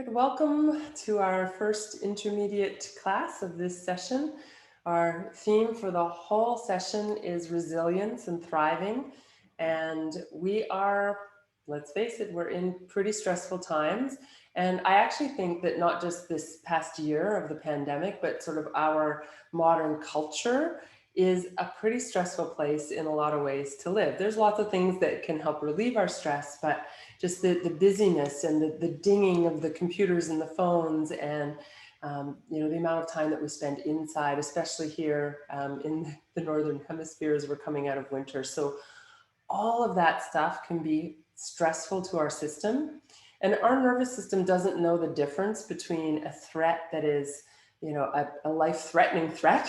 Good. Welcome to our first intermediate class of this session. Our theme for the whole session is resilience and thriving. And we are, let's face it, we're in pretty stressful times. And I actually think that not just this past year of the pandemic, but sort of our modern culture is a pretty stressful place in a lot of ways to live. There's lots of things that can help relieve our stress, but just the busyness and the dinging of the computers and the phones and the amount of time that we spend inside, especially here in the Northern Hemisphere as we're coming out of winter. So all of that stuff can be stressful to our system. And our nervous system doesn't know the difference between a threat that is, a life-threatening threat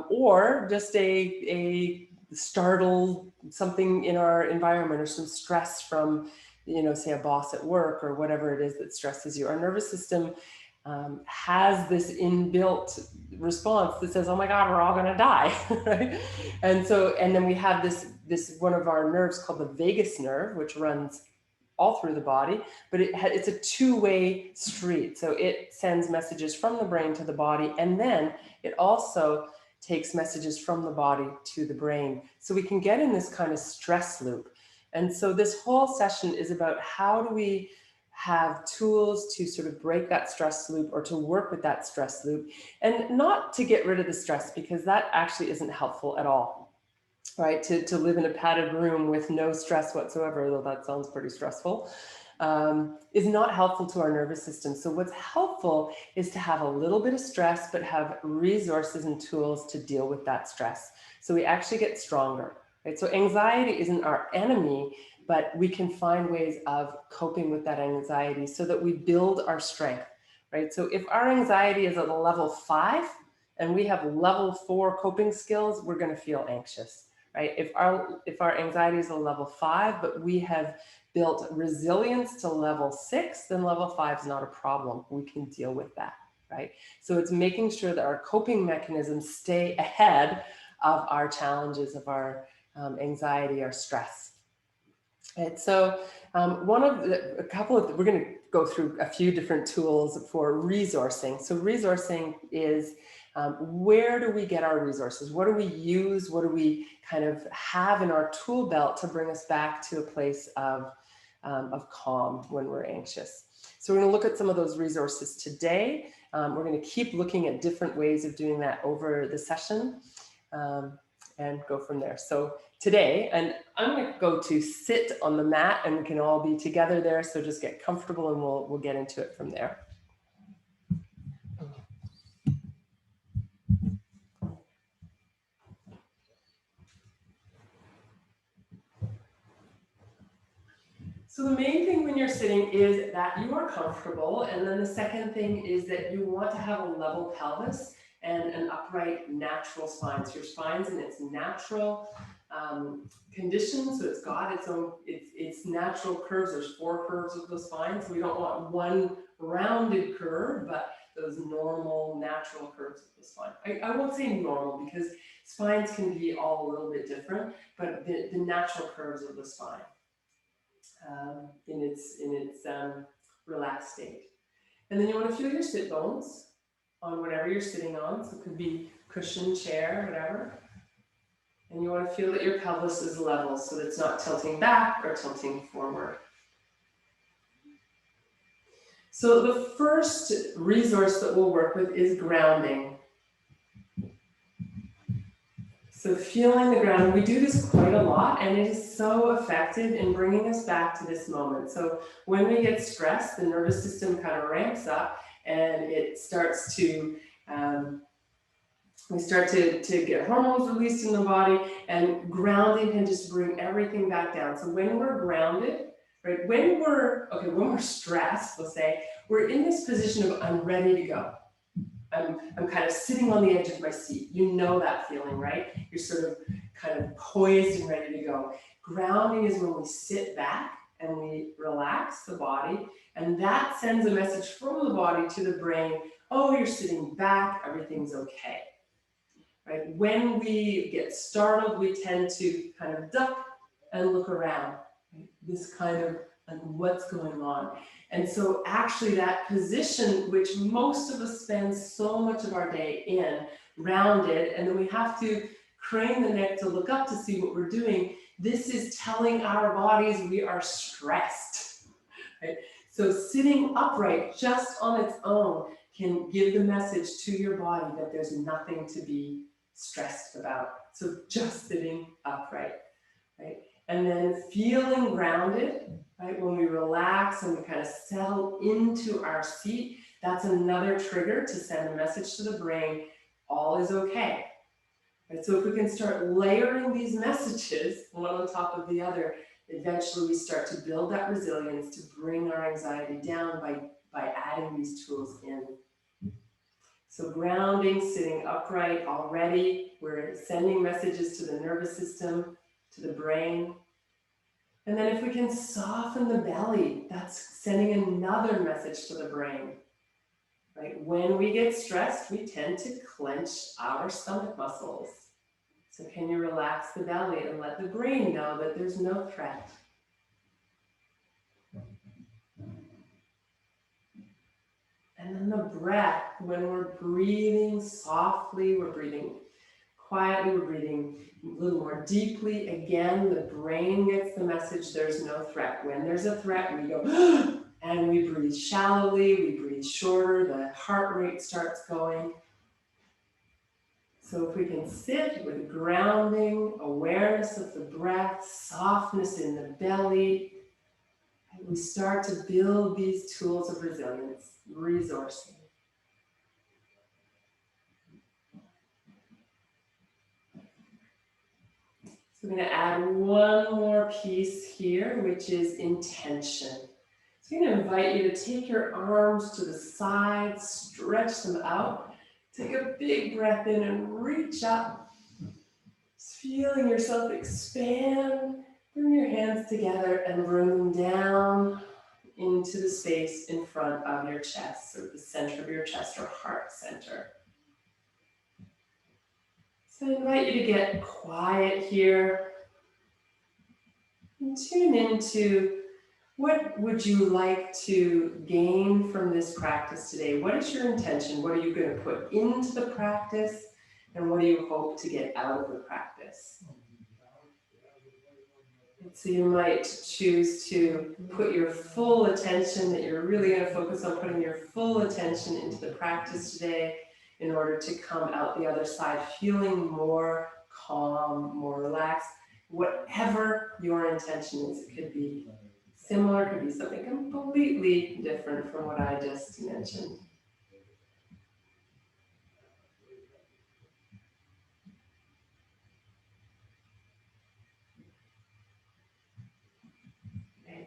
or just a startle, something in our environment or some stress from, say a boss at work or whatever it is that stresses you. Our nervous system has this inbuilt response that says, oh my God, we're all going to die. Right? And then we have this one of our nerves called the vagus nerve, which runs all through the body, but it's a two-way street. So it sends messages from the brain to the body, and then it also takes messages from the body to the brain. So we can get in this kind of stress loop. And so this whole session is about how do we have tools to sort of break that stress loop or to work with that stress loop, and not to get rid of the stress, because that actually isn't helpful at all. Right, to live in a padded room with no stress whatsoever, though that sounds pretty stressful, is not helpful to our nervous system. So what's helpful is to have a little bit of stress, but have resources and tools to deal with that stress. So we actually get stronger, right? So anxiety isn't our enemy, but we can find ways of coping with that anxiety so that we build our strength, right? So if our anxiety is at a level 5 and we have level 4 coping skills, we're going to feel anxious. Right? If our anxiety is a level 5, but we have built resilience to level 6, then level 5 is not a problem. We can deal with that, right? So it's making sure that our coping mechanisms stay ahead of our challenges, of our anxiety, our stress. Right? So we're going to go through a few different tools for resourcing. So resourcing is where do we get our resources? What do we use? What do we kind of have in our tool belt to bring us back to a place of calm when we're anxious? So we're going to look at some of those resources today. We're going to keep looking at different ways of doing that over the session and go from there. So today, and I'm going to go to sit on the mat and we can all be together there. So just get comfortable and we'll get into it from there. So the main thing when you're sitting is that you are comfortable. And then the second thing is that you want to have a level pelvis and an upright natural spine. So your spine's in its natural condition. So it's got its own, its natural curves. There's 4 curves of the spine. So we don't want one rounded curve, but those normal natural curves of the spine. I won't say normal because spines can be all a little bit different, but the natural curves of the spine. In its relaxed state. And then you want to feel your sit bones on whatever you're sitting on. So it could be cushion, chair, whatever. And you want to feel that your pelvis is level so that it's not tilting back or tilting forward. So the first resource that we'll work with is grounding. So feeling the ground, we do this quite a lot, and it is so effective in bringing us back to this moment. So when we get stressed, the nervous system kind of ramps up and it starts to, we start to get hormones released in the body, and grounding can just bring everything back down. So when we're grounded, right, when we're stressed, let's say, we're in this position of I'm ready to go. I'm kind of sitting on the edge of my seat. You know that feeling, right? You're sort of kind of poised and ready to go. Grounding is when we sit back and we relax the body, and that sends a message from the body to the brain, oh, you're sitting back, everything's okay. Right? When we get startled, we tend to kind of duck and look around. Right? This kind of like what's going on. And so actually that position, which most of us spend so much of our day in, rounded, and then we have to crane the neck to look up to see what we're doing. This is telling our bodies we are stressed, right? So sitting upright just on its own can give the message to your body that there's nothing to be stressed about. So just sitting upright, right? And then feeling grounded, right? When we relax and we kind of settle into our seat, that's another trigger to send a message to the brain, all is okay. Right? So if we can start layering these messages, one on top of the other, eventually we start to build that resilience to bring our anxiety down by adding these tools in. So grounding, sitting upright already, we're sending messages to the nervous system, to the brain. And then if we can soften the belly, that's sending another message to the brain. Right? When we get stressed, we tend to clench our stomach muscles. So can you relax the belly and let the brain know that there's no threat? And then the breath, when we're breathing softly, we're breathing quietly, we're breathing a little more deeply. Again, the brain gets the message there's no threat. When there's a threat, we go, and we breathe shallowly, we breathe shorter, the heart rate starts going. So if we can sit with grounding, awareness of the breath, softness in the belly, we start to build these tools of resilience, resourcing. So I'm going to add one more piece here, which is intention. So I'm going to invite you to take your arms to the side, stretch them out. Take a big breath in and reach up. Just feeling yourself expand. Bring your hands together and bring them down into the space in front of your chest, so the center of your chest or heart center. So I invite you to get quiet here and tune into what would you like to gain from this practice today? What is your intention? What are you going to put into the practice? And what do you hope to get out of the practice? And so you might choose to put your full attention, that you're really going to focus on putting your full attention into the practice today in order to come out the other side feeling more calm, more relaxed. Whatever your intention is, it could be similar, could be something completely different from what I just mentioned.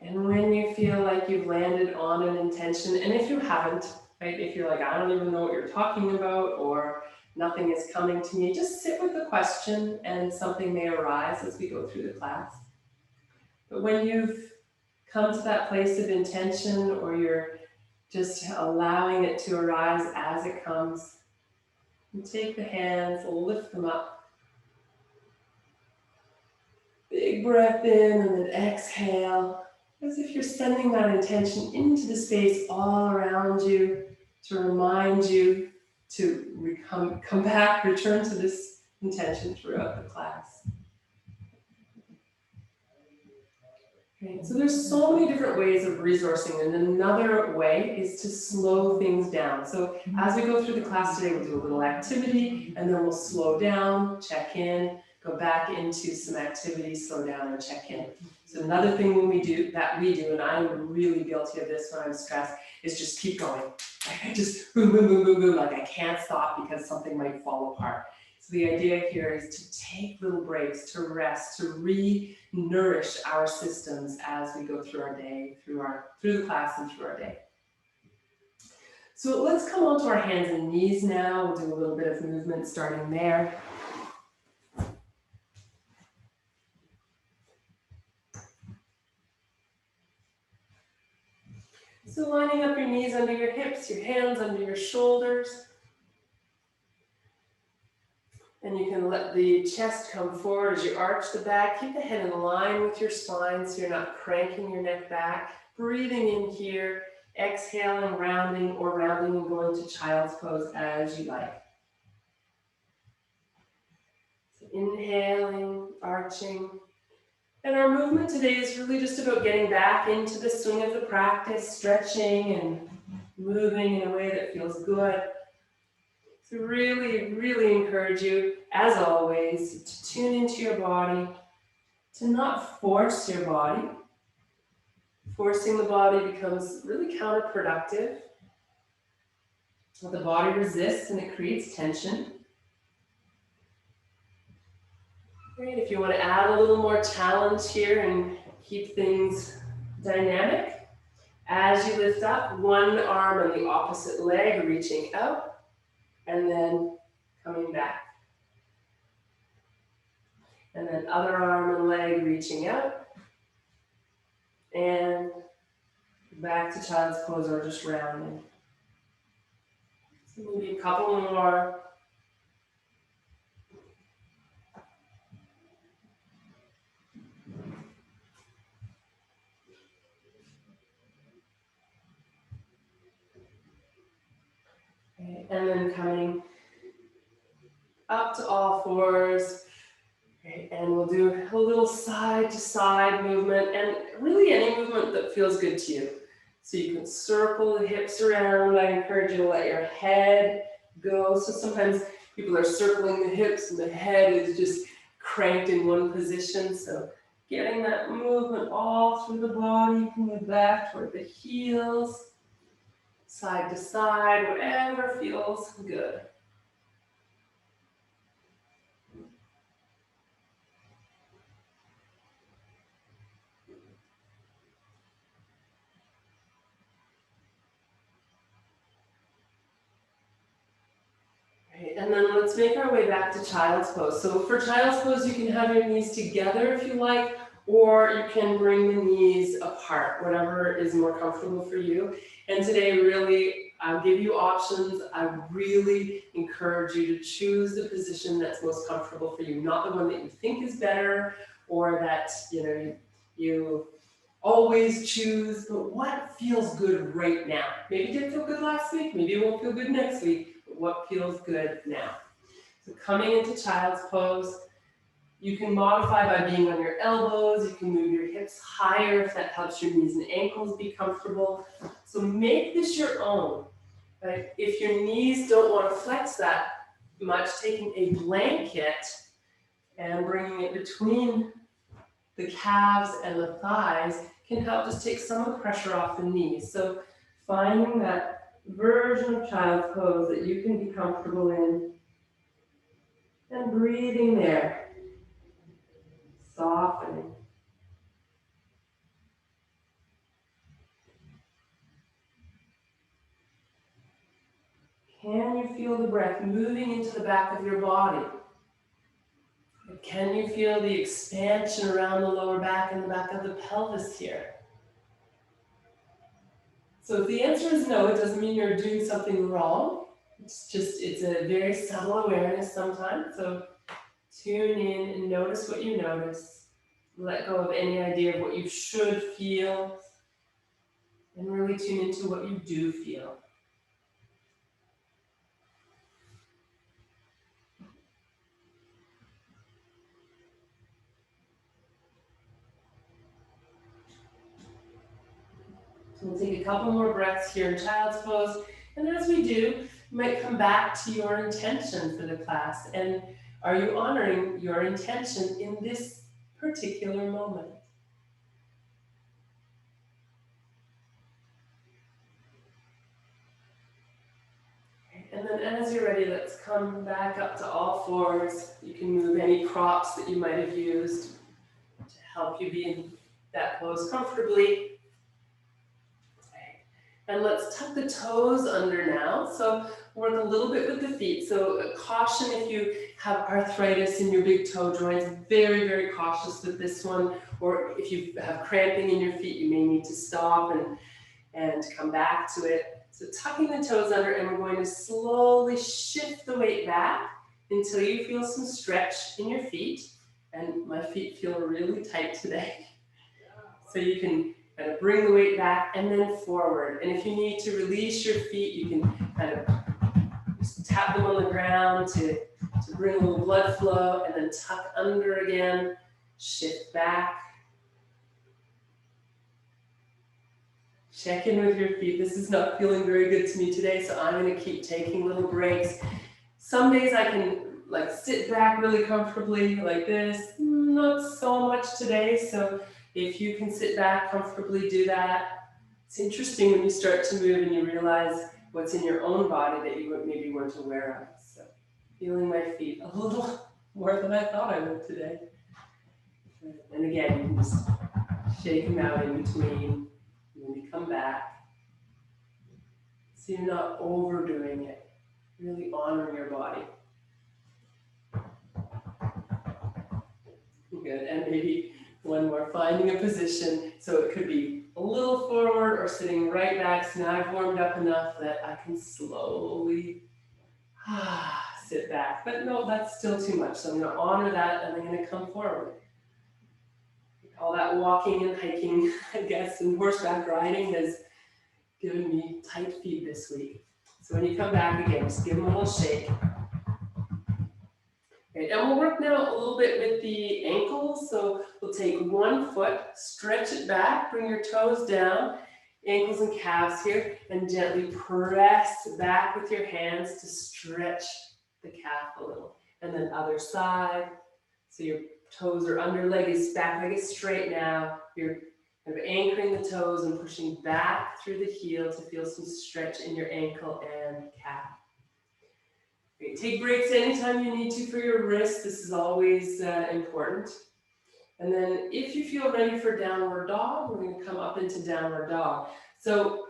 And when you feel like you've landed on an intention, and if you haven't, right, if you're like, I don't even know what you're talking about, or nothing is coming to me, just sit with the question and something may arise as we go through the class. But when you've come to that place of intention, or you're just allowing it to arise as it comes, you take the hands, lift them up. Big breath in and then exhale, as if you're sending that intention into the space all around you to remind you to come back, return to this intention throughout the class. Okay, so there's so many different ways of resourcing, and another way is to slow things down. So as we go through the class today, we'll do a little activity, and then we'll slow down, check in, go back into some activity, slow down and check in. So another thing when we do, and I'm really guilty of this when I'm stressed, is just keep going. I just boom, boom, boom, boom, boom, like I can't stop because something might fall apart. So the idea here is to take little breaks, to rest, to re-nourish our systems as we go through our day, through the class and through our day. So let's come onto our hands and knees now. We'll do a little bit of movement starting there. So lining up your knees under your hips, your hands under your shoulders. And you can let the chest come forward as you arch the back. Keep the head in line with your spine so you're not cranking your neck back. Breathing in here, exhaling, rounding, or rounding and going to child's pose as you like. So inhaling, arching. And our movement today is really just about getting back into the swing of the practice, stretching and moving in a way that feels good. So really, really encourage you, as always, to tune into your body, to not force your body. Forcing the body becomes really counterproductive. The body resists and it creates tension. Great. If you want to add a little more challenge here and keep things dynamic, as you lift up, one arm on the opposite leg reaching out and then coming back. And then other arm and leg reaching out and back to child's pose or just rounding. So maybe a couple more. Okay, and then coming up to all fours. Okay, and we'll do a little side to side movement, and really any movement that feels good to you. So you can circle the hips around. I encourage you to let your head go. So sometimes people are circling the hips and the head is just cranked in one position. So getting that movement all through the body. You can move back toward the heels, side to side, whatever feels good. And then let's make our way back to child's pose. So for child's pose, you can have your knees together if you like, or you can bring the knees apart, whatever is more comfortable for you. And today, really, I'll give you options. I really encourage you to choose the position that's most comfortable for you, not the one that you think is better or that you always choose, but what feels good right now. Maybe it didn't feel good last week, maybe it won't feel good next week. What feels good now. So coming into child's pose, you can modify by being on your elbows, you can move your hips higher if that helps your knees and ankles be comfortable. So make this your own. Right? If your knees don't want to flex that much, taking a blanket and bringing it between the calves and the thighs can help just take some of the pressure off the knees. So finding that version of child's pose that you can be comfortable in and breathing there, softening. Can you feel the breath moving into the back of your body? Can you feel the expansion around the lower back and the back of the pelvis here? So if the answer is no, it doesn't mean you're doing something wrong. It's a very subtle awareness sometimes. So tune in and notice what you notice. Let go of any idea of what you should feel. And really tune into what you do feel. So we'll take a couple more breaths here in child's pose. And as we do, you might come back to your intention for the class. And are you honoring your intention in this particular moment? And then as you're ready, let's come back up to all fours. You can move any props that you might have used to help you be in that pose comfortably. And let's tuck the toes under now. So work a little bit with the feet. So caution if you have arthritis in your big toe joints, very, very cautious with this one. Or if you have cramping in your feet, you may need to stop and come back to it. So tucking the toes under, and we're going to slowly shift the weight back until you feel some stretch in your feet. And my feet feel really tight today. So you can kind of bring the weight back and then forward. And if you need to release your feet, you can kind of just tap them on the ground to bring a little blood flow, and then tuck under again, shift back. Check in with your feet. This is not feeling very good to me today, so I'm going to keep taking little breaks. Some days I can like sit back really comfortably like this. Not so much today, so if you can sit back comfortably, do that. It's interesting when you start to move and you realize what's in your own body that you maybe weren't aware of. So feeling my feet a little more than I thought I would today. And again, you can just shake them out in between. When you come back, so you're not overdoing it, really honoring your body. Good, and maybe one more, finding a position. So it could be a little forward or sitting right back. So now I've warmed up enough that I can slowly sit back. But no, that's still too much. So I'm going to honor that, and I'm going to come forward. All that walking and hiking, I guess, and horseback riding has given me tight feet this week. So when you come back again, just give them a little shake. Okay, and we'll work now a little bit with the ankles. So we'll take one foot, stretch it back, bring your toes down, ankles and calves here, and gently press back with your hands to stretch the calf a little. And then other side. So your toes are under, leg is back, leg is straight now. You're kind of anchoring the toes and pushing back through the heel to feel some stretch in your ankle and calf. Okay, take breaks anytime you need to for your wrists. This is always important. And then if you feel ready for downward dog, we're going to come up into downward dog. So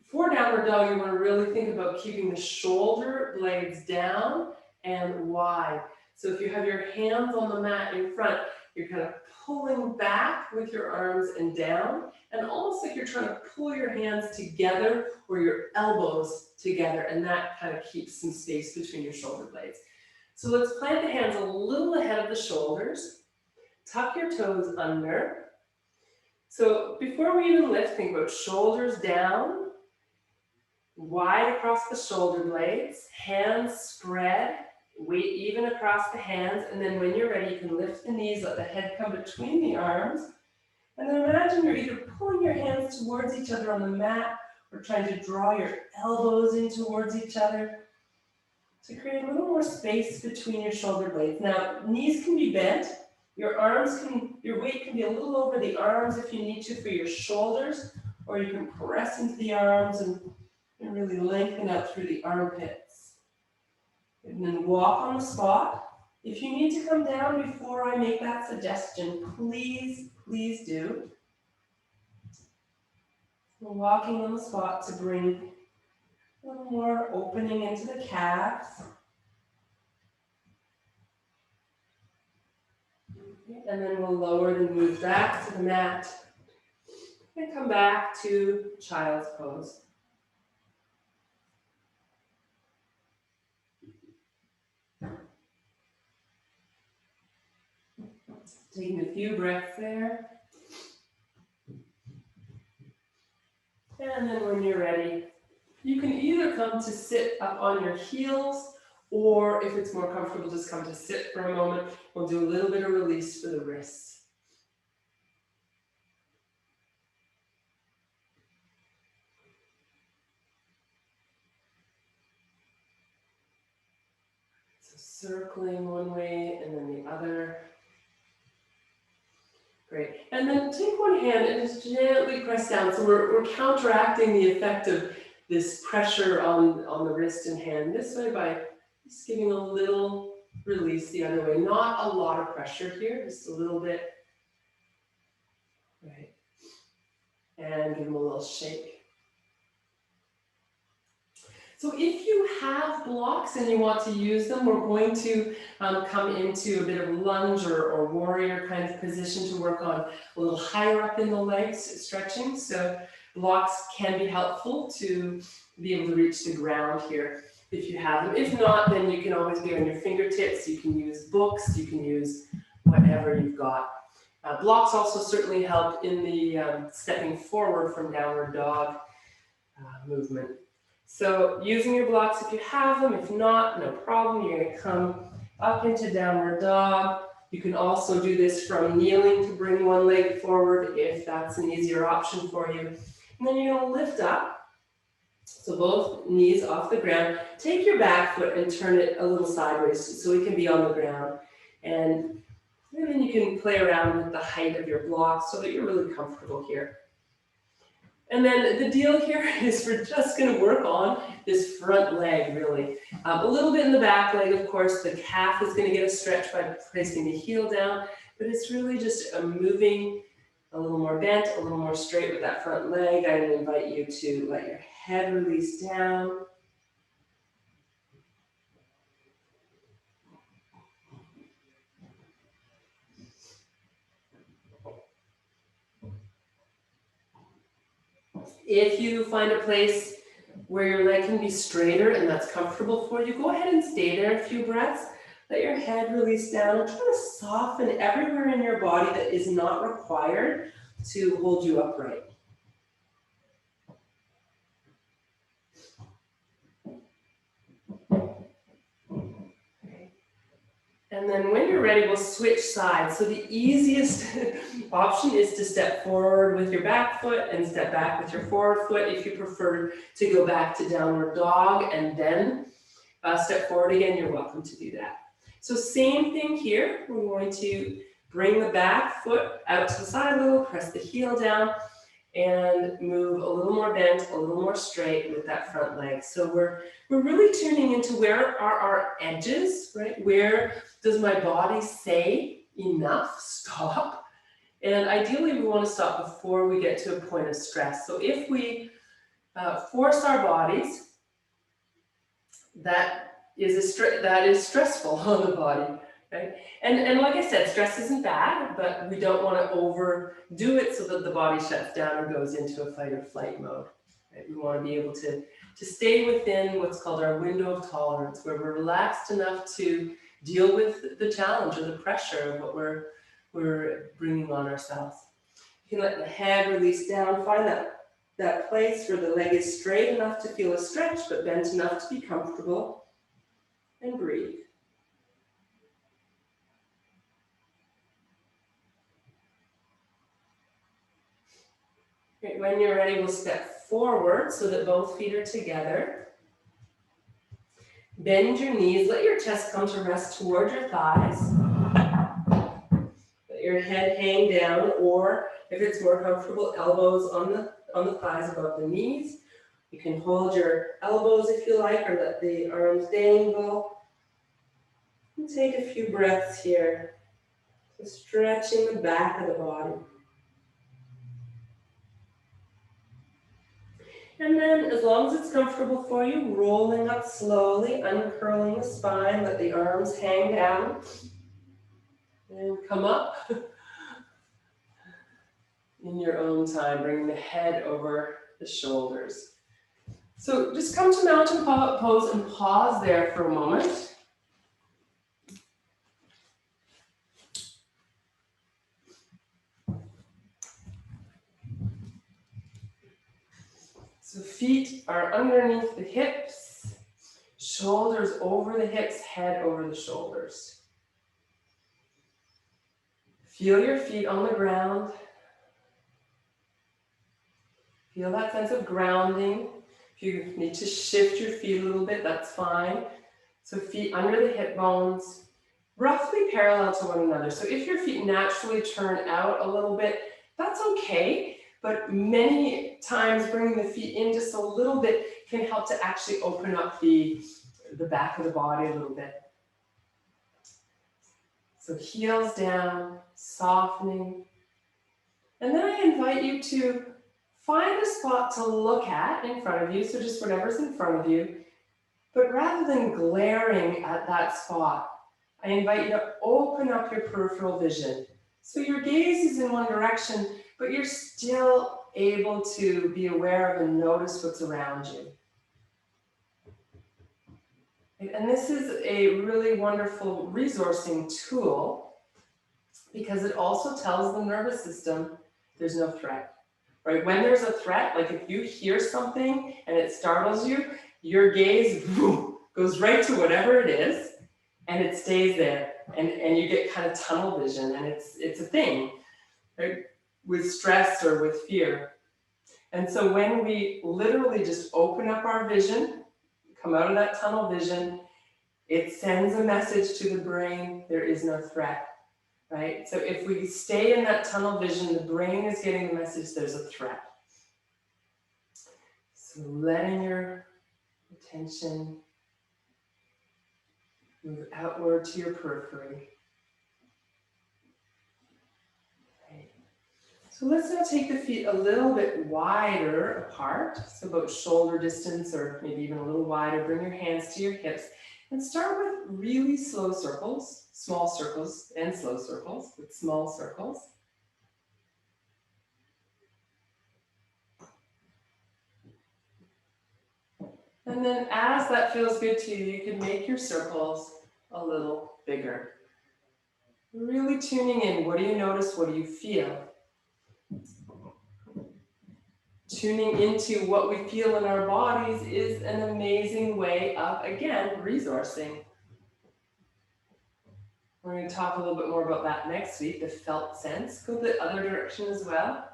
for downward dog, you want to really think about keeping the shoulder blades down and wide. So if you have your hands on the mat in front, you're kind of pulling back with your arms and down, and almost like you're trying to pull your hands together or your elbows together, and that kind of keeps some space between your shoulder blades. So let's plant the hands a little ahead of the shoulders. Tuck your toes under. So before we even lift, think about shoulders down, wide across the shoulder blades, hands spread, weight even across the hands, and then when you're ready, you can lift the knees, let the head come between the arms, and then imagine you're either pulling your hands towards each other on the mat or trying to draw your elbows in towards each other to create a little more space between your shoulder blades. Now, knees can be bent, your weight can be a little over the arms if you need to for your shoulders, or you can press into the arms and really lengthen out through the armpits. And then walk on the spot. If you need to come down before I make that suggestion, please do. We're walking on the spot to bring a little more opening into the calves. And then we'll lower and move back to the mat and come back to child's pose. Taking a few breaths there. And then when you're ready, you can either come to sit up on your heels, or if it's more comfortable, just come to sit for a moment. We'll do a little bit of release for the wrists. So circling one way and then the other. Great. And then take one hand and just gently press down. So we're counteracting the effect of this pressure on the wrist and hand this way by just giving a little release the other way. Not a lot of pressure here, just a little bit. Right. And give them a little shake. So if you have blocks and you want to use them, we're going to come into a bit of lunge or warrior kind of position to work on a little higher up in the legs, stretching. So blocks can be helpful to be able to reach the ground here if you have them. If not, then you can always be on your fingertips. You can use books, you can use whatever you've got. Blocks also certainly help in the stepping forward from downward dog movement. So using your blocks if you have them, if not, no problem. You're going to come up into downward dog. You can also do this from kneeling to bring one leg forward if that's an easier option for you. And then you're going to lift up. So both knees off the ground. Take your back foot and turn it a little sideways so it can be on the ground. And then you can play around with the height of your block so that you're really comfortable here. And then the deal here is we're just going to work on this front leg, really. A little bit in the back leg, of course. The calf is going to get a stretch by placing the heel down, but it's really just moving a little more bent, a little more straight with that front leg. I invite you to let your head release down. If you find a place where your leg can be straighter and that's comfortable for you, go ahead and stay there a few breaths. Let your head release down and try to soften everywhere in your body that is not required to hold you upright. And then when you're ready, we'll switch sides. So the easiest option is to step forward with your back foot and step back with your forward foot. If you prefer to go back to downward dog and then step forward again, you're welcome to do that. So same thing here. We're going to bring the back foot out to the side a little, press the heel down, and move a little more bent, a little more straight with that front leg. So we're really tuning into where are our edges, right? Where does my body say enough, stop? And ideally we want to stop before we get to a point of stress. So if we force our bodies, that is stressful on the body. Right? And like I said, stress isn't bad, but we don't want to overdo it so that the body shuts down or goes into a fight or flight mode. Right? We want to be able to stay within what's called our window of tolerance, where we're relaxed enough to deal with the challenge or the pressure of what we're bringing on ourselves. You can let the head release down, find that place where the leg is straight enough to feel a stretch, but bent enough to be comfortable, and breathe. Great. When you're ready, we'll step forward so that both feet are together. Bend your knees, let your chest come to rest toward your thighs. Let your head hang down, or if it's more comfortable, elbows on the thighs above the knees. You can hold your elbows if you like, or let the arms dangle. And take a few breaths here. So stretching the back of the body. And then, as long as it's comfortable for you, rolling up slowly, uncurling the spine, let the arms hang down. And come up. In your own time, bring the head over the shoulders. So just come to mountain pose and pause there for a moment. So feet are underneath the hips, shoulders over the hips, head over the shoulders. Feel your feet on the ground. Feel that sense of grounding. If you need to shift your feet a little bit, that's fine. So feet under the hip bones, roughly parallel to one another. So if your feet naturally turn out a little bit, that's okay. But many times bringing the feet in just a little bit can help to actually open up the back of the body a little bit. So heels down, softening. And then I invite you to find a spot to look at in front of you, so just whatever's in front of you. But rather than glaring at that spot, I invite you to open up your peripheral vision. So your gaze is in one direction, but you're still able to be aware of and notice what's around you. And this is a really wonderful resourcing tool because it also tells the nervous system there's no threat, right? When there's a threat, like if you hear something and it startles you, your gaze goes right to whatever it is and it stays there, and you get kind of tunnel vision, and it's a thing, right? With stress or with fear. And so when we literally just open up our vision, come out of that tunnel vision, it sends a message to the brain, there is no threat, right? So if we stay in that tunnel vision, the brain is getting the message there's a threat. So letting your attention move outward to your periphery. Right. So let's now take the feet a little bit wider apart, so about shoulder distance or maybe even a little wider. Bring your hands to your hips and start with really slow circles, small circles and slow circles, with small circles. And then as that feels good to you, you can make your circles a little bigger. Really tuning in. What do you notice? What do you feel? Tuning into what we feel in our bodies is an amazing way of, again, resourcing. We're going to talk a little bit more about that next week, the felt sense. Go the other direction as well.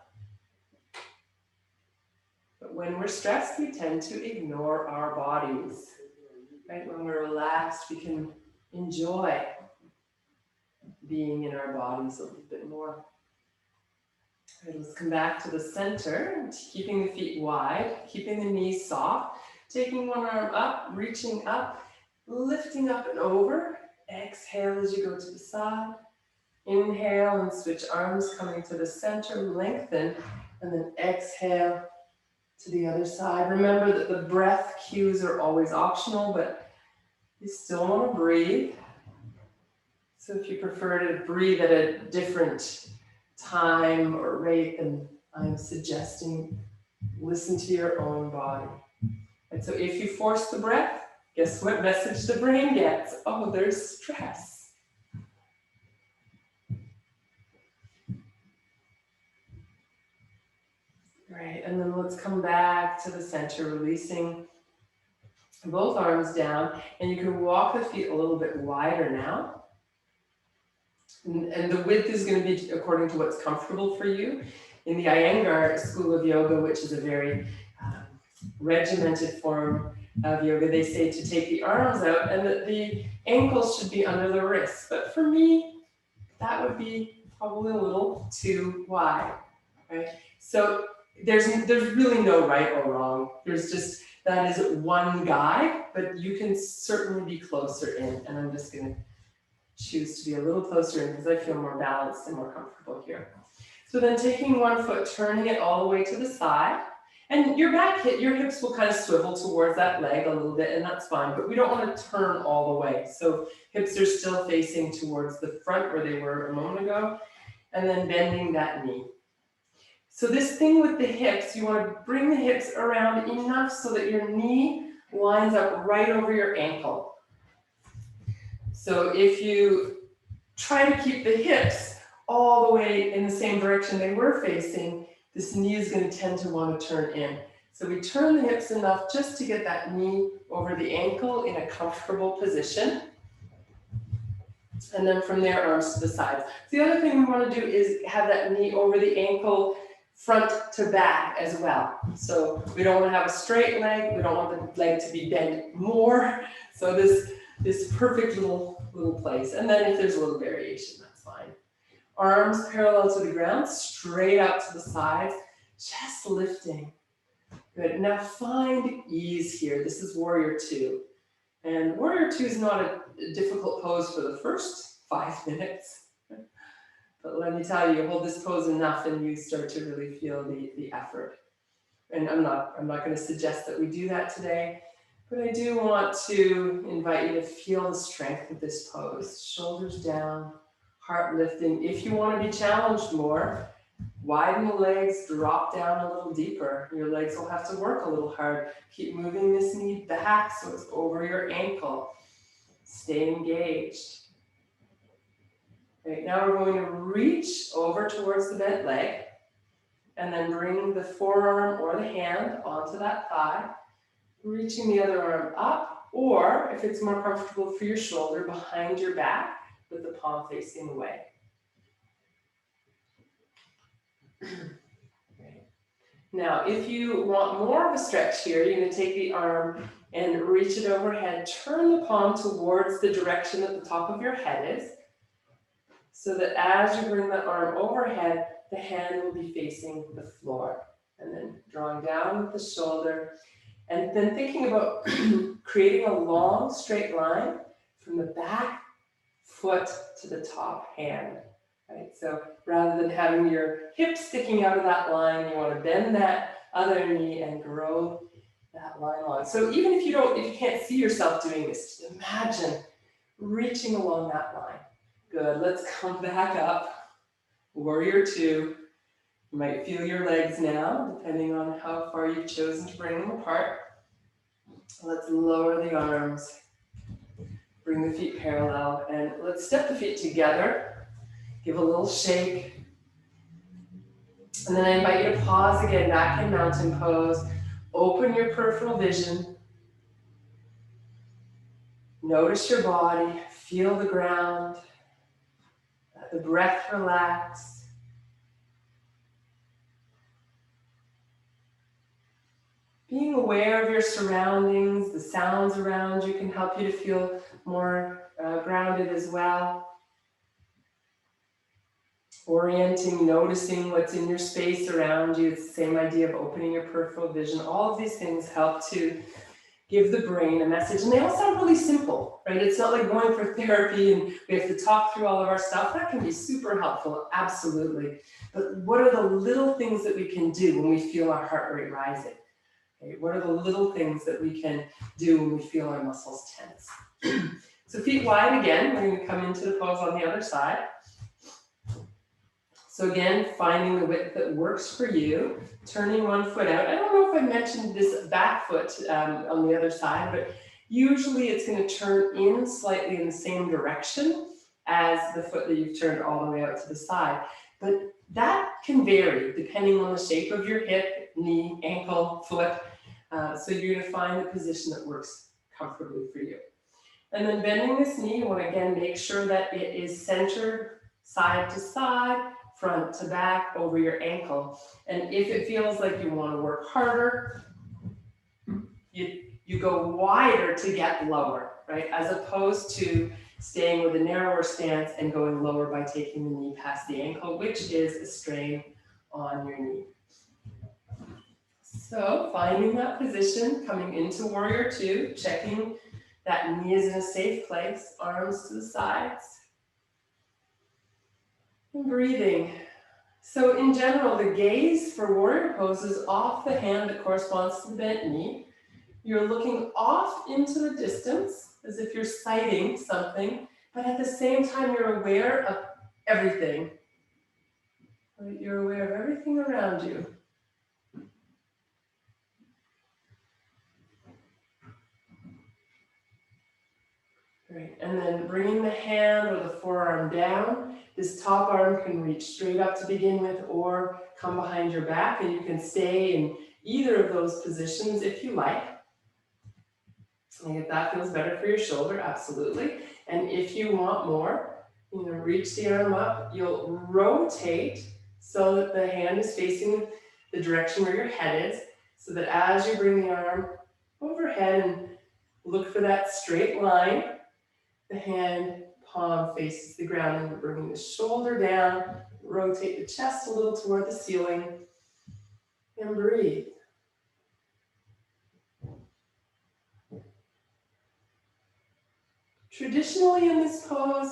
But when we're stressed, we tend to ignore our bodies. Right? When we're relaxed, we can enjoy being in our bodies a little bit more. Right, let's come back to the center, keeping the feet wide, keeping the knees soft, taking one arm up, reaching up, lifting up and over. Exhale as you go to the side. Inhale and switch arms, coming to the center, lengthen, and then exhale to the other side. Remember that the breath cues are always optional, but you still want to breathe. So if you prefer to breathe at a different time or rate, then I'm suggesting listen to your own body. And so if you force the breath, guess what message the brain gets? Oh, there's stress. Right, and then let's come back to the center, releasing both arms down, and you can walk the feet a little bit wider now. And the width is going to be according to what's comfortable for you. In the Iyengar school of yoga, which is a very regimented form of yoga, they say to take the arms out and that the ankles should be under the wrists. But for me, that would be probably a little too wide, right? So there's really no right or wrong. There's just, that is one guide, but you can certainly be closer in. And I'm just going to choose to be a little closer in because I feel more balanced and more comfortable here. So then taking one foot, turning it all the way to the side, and your back hip, your hips will kind of swivel towards that leg a little bit, and that's fine, but we don't want to turn all the way. So hips are still facing towards the front where they were a moment ago, and then bending that knee. So this thing with the hips, you want to bring the hips around enough so that your knee lines up right over your ankle. So if you try to keep the hips all the way in the same direction they were facing, this knee is going to tend to want to turn in. So we turn the hips enough just to get that knee over the ankle in a comfortable position. And then from there, arms to the sides. The other thing we want to do is have that knee over the ankle front to back as well. So we don't want to have a straight leg. We don't want the leg to be bent more. So this perfect little place. And then if there's a little variation, that's fine. Arms parallel to the ground, straight out to the sides, chest lifting. Good. Now find ease here. This is Warrior Two. And Warrior Two is not a difficult pose for the first 5 minutes. But let me tell you, hold this pose enough and you start to really feel the effort. And I'm not going to suggest that we do that today, but I do want to invite you to feel the strength of this pose. Shoulders down, heart lifting. If you want to be challenged more, widen the legs, drop down a little deeper. Your legs will have to work a little hard. Keep moving this knee back so it's over your ankle. Stay engaged. Right, now we're going to reach over towards the bent leg and then bring the forearm or the hand onto that thigh, reaching the other arm up, or if it's more comfortable for your shoulder, behind your back with the palm facing away. Right. Now, if you want more of a stretch here, you're going to take the arm and reach it overhead, turn the palm towards the direction that the top of your head is, so that as you bring the arm overhead, the hand will be facing the floor. And then drawing down with the shoulder, and then thinking about creating a long straight line from the back foot to the top hand. Right? So rather than having your hips sticking out of that line, you want to bend that other knee and grow that line along. So even if you can't see yourself doing this, just imagine reaching along that line. Good, let's come back up. Warrior two. You might feel your legs now, depending on how far you've chosen to bring them apart. Let's lower the arms. Bring the feet parallel, and let's step the feet together. Give a little shake. And then I invite you to pause again, back in mountain pose. Open your peripheral vision. Notice your body, feel the ground. Let the breath relax. Being aware of your surroundings, the sounds around you can help you to feel more grounded as well. Orienting, noticing what's in your space around you. It's the same idea of opening your peripheral vision. All of these things help to give the brain a message. And they all sound really simple, right? It's not like going for therapy and we have to talk through all of our stuff. That can be super helpful, absolutely. But what are the little things that we can do when we feel our heart rate rising? Okay, what are the little things that we can do when we feel our muscles tense? So feet wide again, we're going to come into the pose on the other side. So again, finding the width that works for you, turning one foot out. I don't know if I mentioned this back foot on the other side, but usually it's going to turn in slightly in the same direction as the foot that you've turned all the way out to the side. But that can vary depending on the shape of your hip, knee, ankle, foot. So you're going to find the position that works comfortably for you. And then bending this knee, you want to again make sure that it is centered side to side, front to back over your ankle. And if it feels like you want to work harder, you go wider to get lower, right? As opposed to staying with a narrower stance and going lower by taking the knee past the ankle, which is a strain on your knee. So finding that position, coming into warrior two, checking that knee is in a safe place, arms to the sides. And breathing. So in general, the gaze for warrior pose is off the hand that corresponds to the bent knee. You're looking off into the distance as if you're sighting something, but at the same time, you're aware of everything. Right? You're aware of everything around you. Great, and then bringing the hand or the forearm down. This top arm can reach straight up to begin with or come behind your back, and you can stay in either of those positions if you like. And if that feels better for your shoulder, absolutely. And if you want more, reach the arm up. You'll rotate so that the hand is facing the direction where your head is, so that as you bring the arm overhead and look for that straight line, the hand palm faces the ground, and we're bringing the shoulder down, rotate the chest a little toward the ceiling, and breathe. Traditionally in this pose,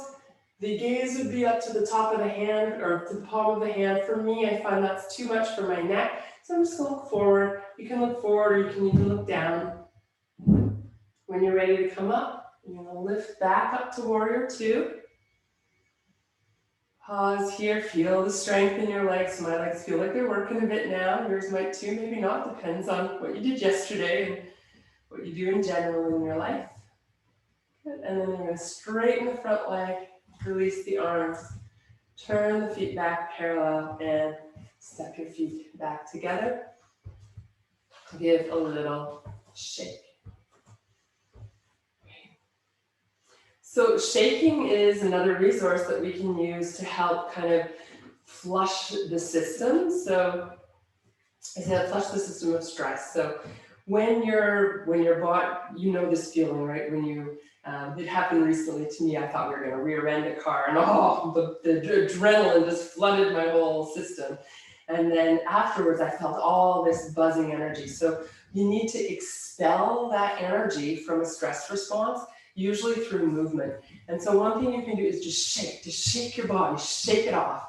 the gaze would be up to the top of the hand or to the palm of the hand. For me, I find that's too much for my neck, so I'm just going to look forward. You can look forward or you can even look down. When you're ready to come up, you're going to lift back up to warrior two. Pause here, feel the strength in your legs. My legs feel like they're working a bit now. Yours might too, maybe not. Depends on what you did yesterday and what you do in general in your life. Good. And then you're going to straighten the front leg, release the arms, Turn the feet back parallel and step your feet back together. Give a little shake. So shaking is another resource that we can use to help kind of flush the system. So I said flush the system of stress. So when your body, you know this feeling, right? When you, it happened recently to me. I thought we were going to rear end a car, and the adrenaline just flooded my whole system. And then afterwards, I felt all this buzzing energy. So you need to expel that energy from a stress response, usually through movement. And so one thing you can do is just shake your body, shake it off.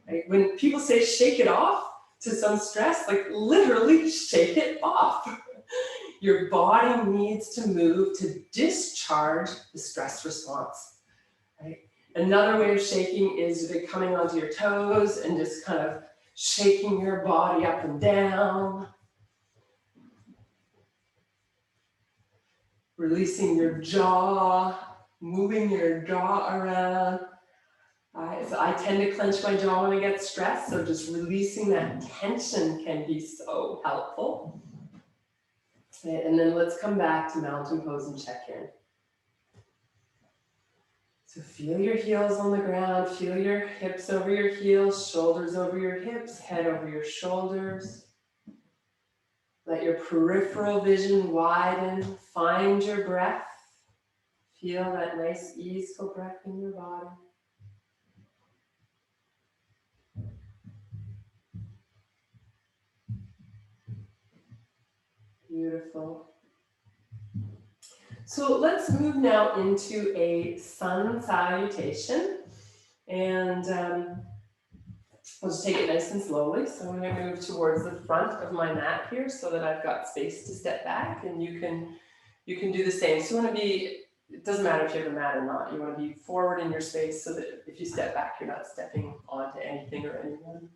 Right? When people say shake it off to some stress, like literally shake it off. Your body needs to move to discharge the stress response. Right? Another way of shaking is coming onto your toes and just kind of shaking your body up and down. Releasing your jaw, moving your jaw around. So I tend to clench my jaw when I get stressed, so just releasing that tension can be so helpful. Okay, and then let's come back to mountain pose and check in. So feel your heels on the ground, feel your hips over your heels, shoulders over your hips, head over your shoulders. Let your peripheral vision widen, find your breath. Feel that nice, easeful breath in your body. Beautiful. So let's move now into a sun salutation. And I'll just take it nice and slowly. So I'm going to move towards the front of my mat here so that I've got space to step back, and you can do the same. So you want to be, it doesn't matter if you have a mat or not, you want to be forward in your space so that if you step back, you're not stepping onto anything or anyone.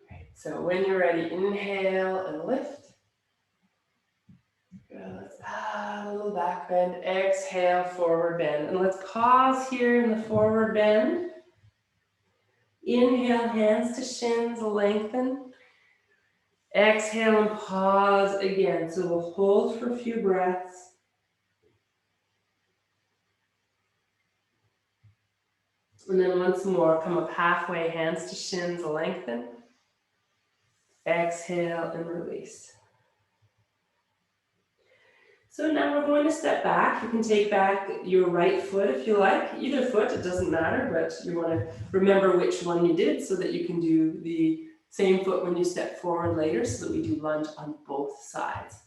Right. So when you're ready, inhale and lift. Good. Let's a little back bend. Exhale, forward bend. And let's pause here in the forward bend. Inhale, hands to shins, lengthen. Exhale and pause again. So we'll hold for a few breaths. And then once more, come up halfway, hands to shins, lengthen. Exhale and release. So now we're going to step back. You can take back your right foot if you like. Either foot, it doesn't matter, but you want to remember which one you did so that you can do the same foot when you step forward later, so that we do lunge on both sides.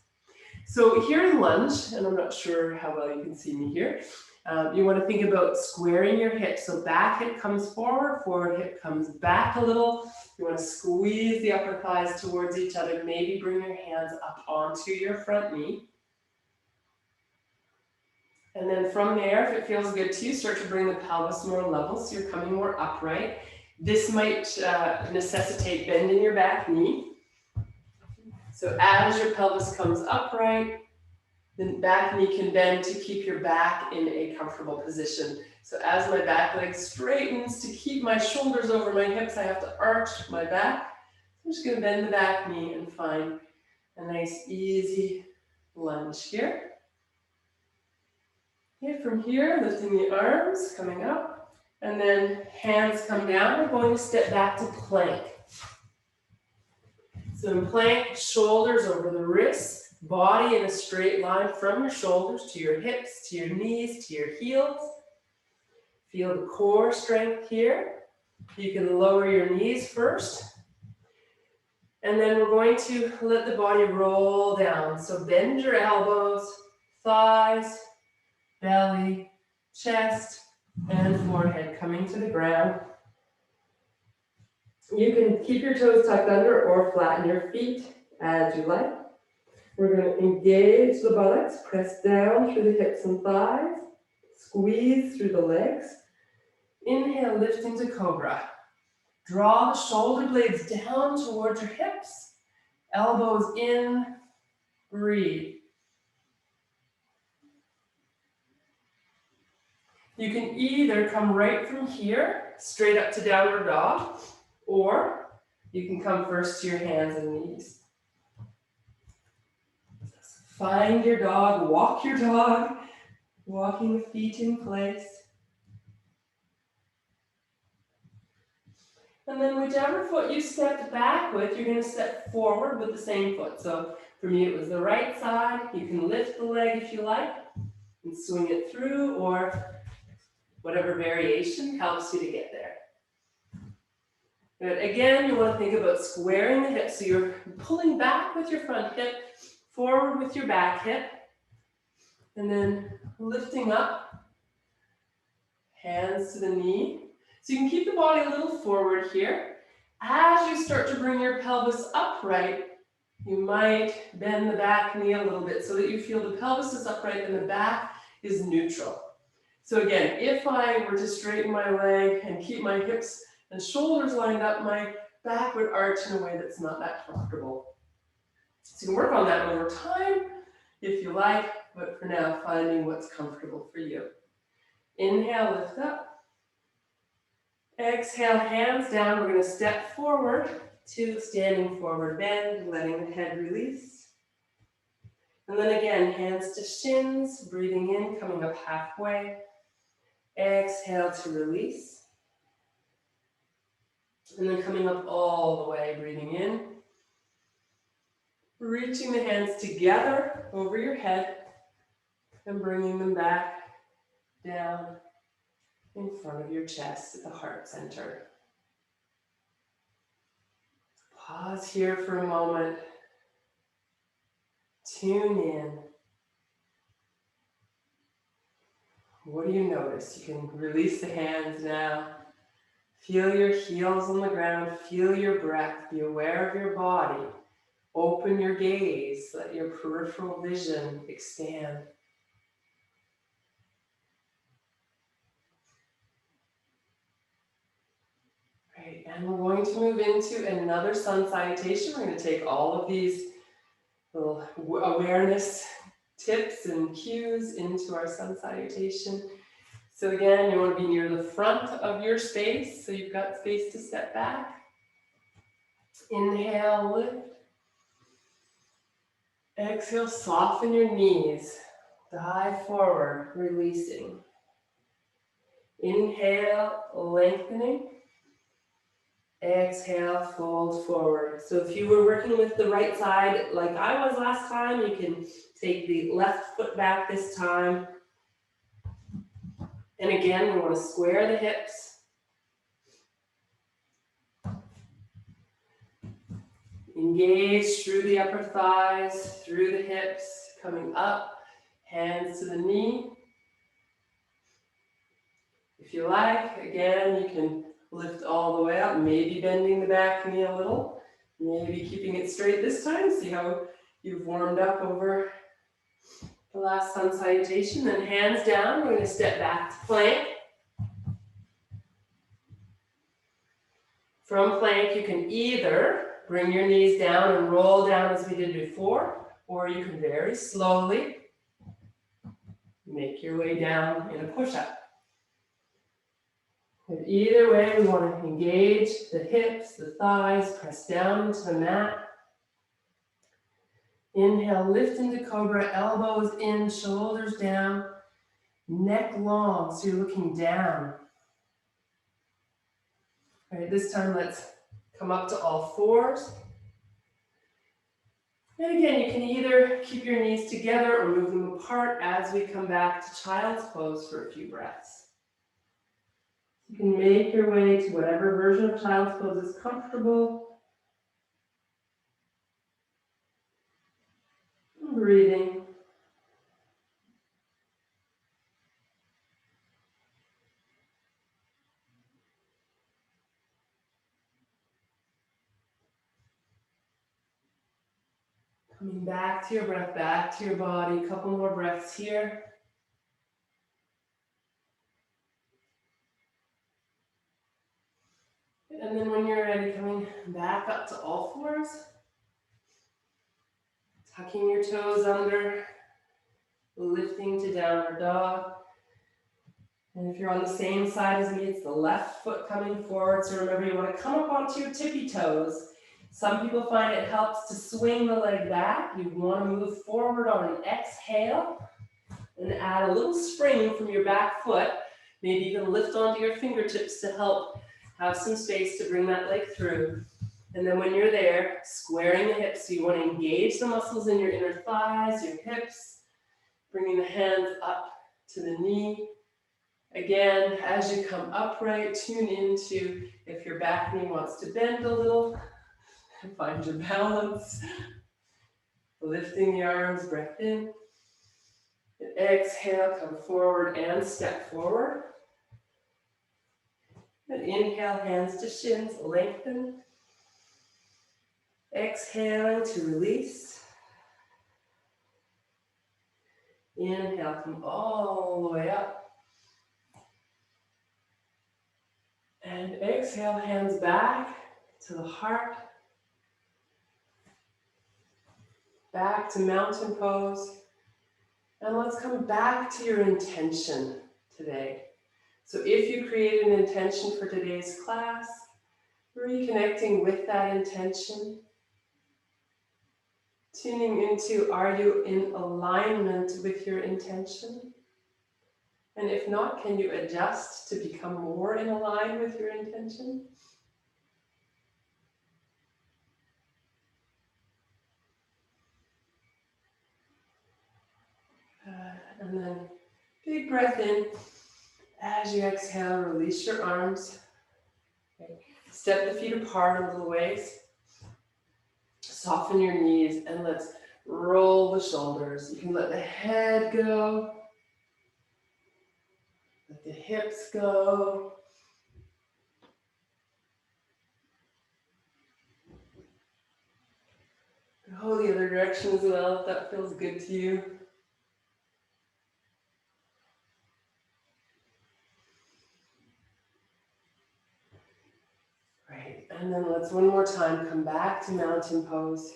So here in lunge, and I'm not sure how well you can see me here, you want to think about squaring your hips. So back hip comes forward, forward hip comes back a little. You want to squeeze the upper thighs towards each other. Maybe bring your hands up onto your front knee. And then from there, if it feels good to you, start to bring the pelvis more level, so you're coming more upright. This might necessitate bending your back knee. So as your pelvis comes upright, the back knee can bend to keep your back in a comfortable position. So as my back leg straightens, to keep my shoulders over my hips, I have to arch my back. I'm just going to bend the back knee and find a nice, easy lunge here. Okay, from here, lifting the arms, coming up, and then hands come down. We're going to step back to plank. So in plank, shoulders over the wrists, body in a straight line from your shoulders to your hips, to your knees, to your heels. Feel the core strength here. You can lower your knees first. And then we're going to let the body roll down. So bend your elbows, thighs, belly, chest, and forehead coming to the ground. You can keep your toes tucked under or flatten your feet as you like. We're going to engage the buttocks, press down through the hips and thighs, squeeze through the legs. Inhale, lift into cobra. Draw the shoulder blades down towards your hips, elbows in, breathe. You can either come right from here, straight up to downward dog, or you can come first to your hands and knees. Find your dog, walk your dog, walking the feet in place. And then whichever foot you stepped back with, you're going to step forward with the same foot. So for me, it was the right side. You can lift the leg if you like and swing it through, or whatever variation helps you to get there. Good. Again, you want to think about squaring the hips. So you're pulling back with your front hip, forward with your back hip, and then lifting up, hands to the knee. So you can keep the body a little forward here. As you start to bring your pelvis upright, you might bend the back knee a little bit so that you feel the pelvis is upright and the back is neutral. So again, if I were to straighten my leg and keep my hips and shoulders lined up, my back would arch in a way that's not that comfortable. So you can work on that over time if you like, but for now, finding what's comfortable for you. Inhale, lift up. Exhale, hands down. We're going to step forward to standing forward bend, letting the head release. And then again, hands to shins, breathing in, coming up halfway. Exhale to release. And then coming up all the way, breathing in. Reaching the hands together over your head and bringing them back down in front of your chest at the heart center. Pause here for a moment. Tune in. What do you notice? You can release the hands now. Feel your heels on the ground. Feel your breath. Be aware of your body. Open your gaze. Let your peripheral vision expand. Great. And we're going to move into another sun salutation. We're going to take all of these little awareness tips and cues into our sun salutation. So again, you want to be near the front of your space, so you've got space to step back. Inhale, lift. Exhale, soften your knees. Dive forward, releasing. Inhale, lengthening. Exhale, fold forward. So if you were working with the right side like I was last time, you can take the left foot back this time. And again, we want to square the hips. Engage through the upper thighs, through the hips, coming up, hands to the knee. If you like, again, you can lift all the way up, maybe bending the back knee a little, maybe keeping it straight this time. See how you've warmed up over the last sun salutation. Then hands down, we're going to step back to plank. From plank, you can either bring your knees down and roll down as we did before, or you can very slowly make your way down in a push-up. And either way, we want to engage the hips, the thighs, press down into the mat. Inhale, lift into cobra, elbows in, shoulders down, neck long, so you're looking down. All right, this time let's come up to all fours. And again, you can either keep your knees together or move them apart as we come back to child's pose for a few breaths. You can make your way to whatever version of child's pose is comfortable. And breathing. Coming back to your breath, back to your body. A couple more breaths here. And then when you're ready, coming back up to all fours. Tucking your toes under. Lifting to downward dog. And if you're on the same side as me, it's the left foot coming forward. So remember, you want to come up onto your tippy toes. Some people find it helps to swing the leg back. You want to move forward on an exhale and add a little spring from your back foot. Maybe you can lift onto your fingertips to help have some space to bring that leg through. And then when you're there, squaring the hips. So you want to engage the muscles in your inner thighs, your hips, bringing the hands up to the knee. Again, as you come upright, tune into if your back knee wants to bend a little. Find your balance. Lifting the arms, breath in. And exhale, come forward and step forward. And inhale, hands to shins, lengthen. Exhaling to release. Inhale, come all the way up. And exhale, hands back to the heart. Back to mountain pose. And let's come back to your intention today. So if you create an intention for today's class, reconnecting with that intention, tuning into, are you in alignment with your intention? And if not, can you adjust to become more in line with your intention? And then big breath in. As you exhale, release your arms. Okay. Step the feet apart a little ways. Soften your knees and let's roll the shoulders. You can let the head go. Let the hips go. Go the other direction as well if that feels good to you. Right, and then let's one more time come back to mountain pose.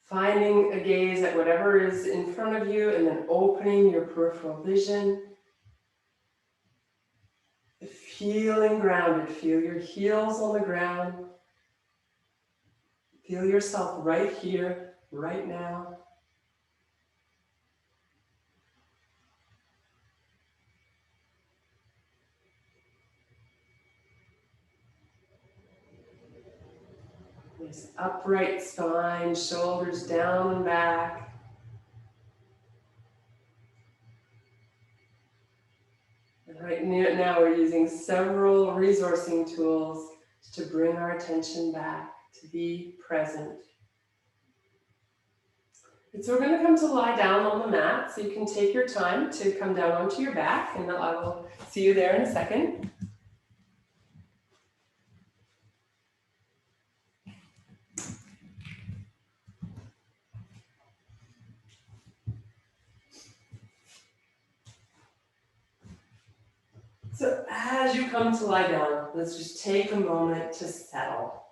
Finding a gaze at whatever is in front of you and then opening your peripheral vision. Feeling grounded, feel your heels on the ground. Feel yourself right here, right now. This upright spine, shoulders down and back. And right now we're using several resourcing tools to bring our attention back, to be present. And so we're going to come to lie down on the mat, so you can take your time to come down onto your back, and I will see you there in a second. So as you come to lie down, let's just take a moment to settle.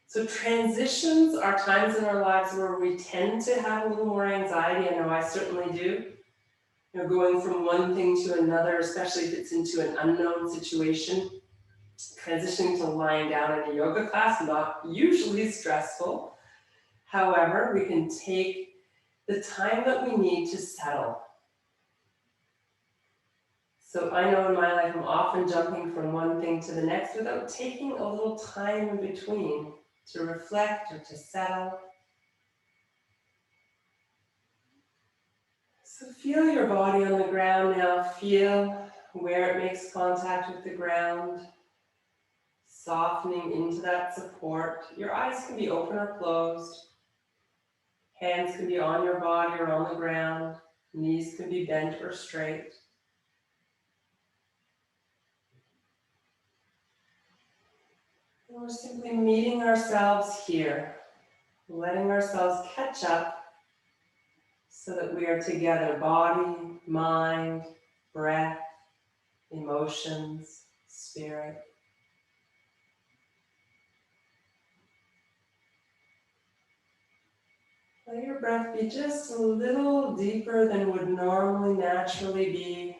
So transitions are times in our lives where we tend to have a little more anxiety. I know I certainly do. You know, going from one thing to another, especially if it's into an unknown situation. Transitioning to lying down in a yoga class, not usually stressful. However, we can take the time that we need to settle. So I know in my life I'm often jumping from one thing to the next without taking a little time in between to reflect or to settle. So feel your body on the ground now. Feel where it makes contact with the ground. Softening into that support. Your eyes can be open or closed. Hands can be on your body or on the ground. Knees can be bent or straight. And we're simply meeting ourselves here, letting ourselves catch up so that we are together, body, mind, breath, emotions, spirit. Let your breath be just a little deeper than would normally naturally be.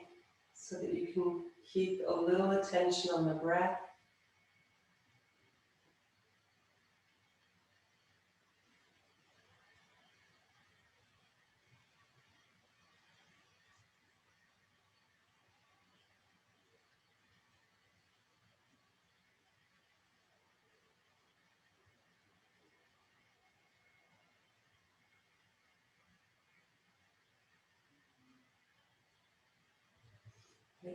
so that you can keep a little attention on the breath.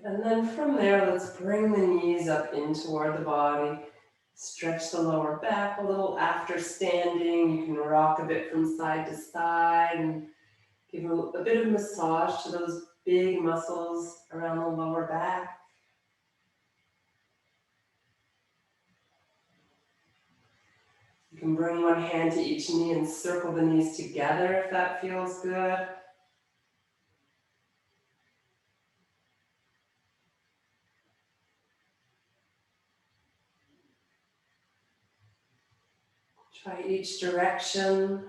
And then from there, let's bring the knees up in toward the body. Stretch the lower back a little after standing. You can rock a bit from side to side and give a bit of massage to those big muscles around the lower back. You can bring one hand to each knee and circle the knees together if that feels good. Try each direction.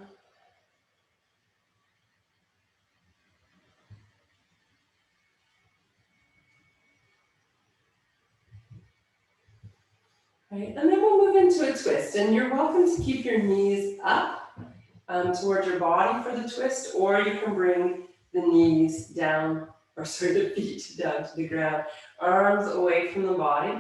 Right, and then we'll move into a twist, and you're welcome to keep your knees up towards your body for the twist, or you can bring the knees down, or sorry, the feet down to the ground, arms away from the body.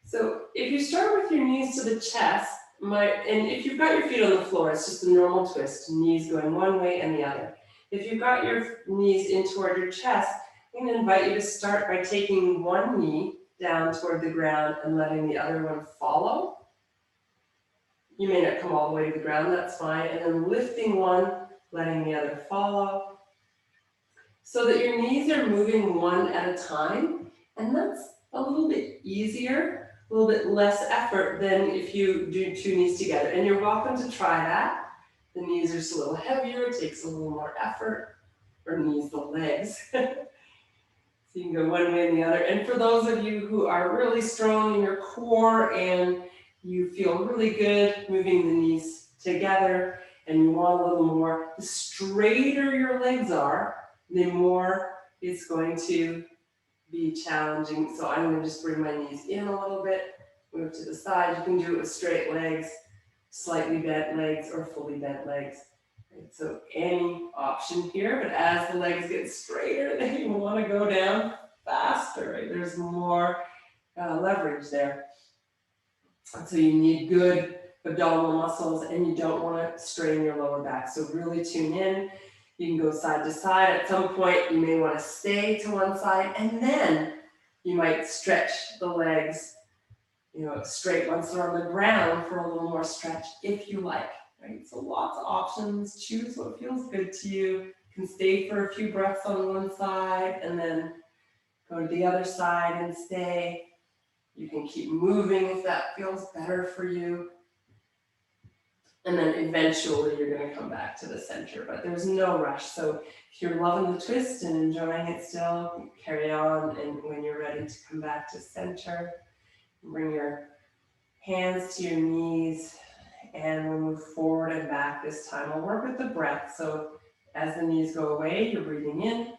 So if you start with your knees to the chest, and if you've got your feet on the floor, it's just a normal twist, knees going one way and the other. If you've got your knees in toward your chest, I'm going to invite you to start by taking one knee down toward the ground and letting the other one follow. You may not come all the way to the ground, that's fine. And then lifting one, letting the other follow. So that your knees are moving one at a time. And that's a little bit easier, a little bit less effort than if you do two knees together. And you're welcome to try that. The knees are just a little heavier, it takes a little more effort. Or knees, the legs. So you can go one way and the other. And for those of you who are really strong in your core and you feel really good moving the knees together and you want a little more, the straighter your legs are, the more it's going to be challenging. So I'm going to just bring my knees in a little bit, move to the side. You can do it with straight legs, slightly bent legs, or fully bent legs. Right, so any option here, but as the legs get straighter, then you want to go down faster. Right? There's more leverage there. And so you need good abdominal muscles and you don't want to strain your lower back. So really tune in. You can go side to side. At some point, you may want to stay to one side and then you might stretch the legs, straight once they're on the ground for a little more stretch if you like. Right? So lots of options. Choose what feels good to you. You can stay for a few breaths on one side and then go to the other side and stay. You can keep moving if that feels better for you. And then eventually you're going to come back to the center, but there's no rush. So if you're loving the twist and enjoying it still, carry on. And when you're ready to come back to center, bring your hands to your knees. And we'll move forward and back this time. We'll work with the breath. So as the knees go away, you're breathing in.